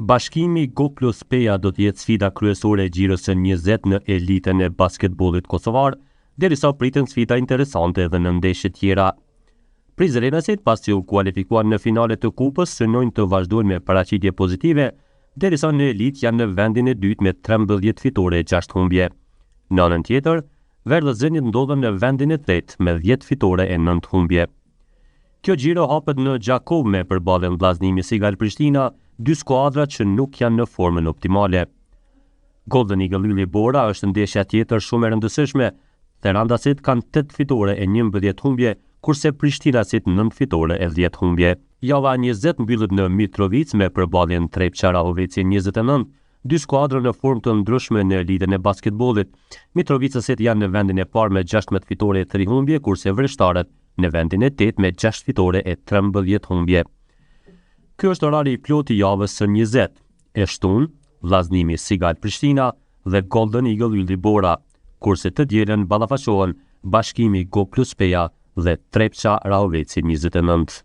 Bashkimi Go Plus Peja do të jetë sfida kryesore e Gjirës së 20 në elitën e basketbollit kosovar, derisa priten sfida interesante edhe në ndeshje tjera. Prizrenasit, pasi u kualifikuan në finalet të kupës, synojnë të vazhdojnë me paraqitje pozitive, derisa në elitë janë në vendin e dytë me 13 fitore e 6 humbje. Në anën tjetër, Verdhëzënit ndodhen në vendin e tretë me 10 fitore e 9 humbje. Kjo Gjiro hapet në Gjakov me përballjen vllazënimi Sigal Prishtina, dy skuadra që nuk janë në formën optimale. Golden Eagle Ylli Bora është ndeshja tjetër shumë e rëndësishme. Therandasit kanë 8 fitore e 11 humbje, kurse Prishtinasit 9 fitore e 10 humbje. Java 20 mbyllet në Mitrovic me përballjen Trepça-Rahoveci 29, dy skuadra në formë të ndryshme në lidhjen e basketbollit. Mitrovicësit janë në vendin e parë me 16 fitore e 3 humbje, kurse vreshtarët në vendin e 8 me 6 fitore e 13 humbje. Ky është orari i plotë i javës së 20. E shtunë, vllazënimi Sigal Prishtina dhe Golden Eagle Ylli Bora, kurse të dielën ballafaqohen Bashkimi Go Plus Peja dhe Trepça Rahoveci 29.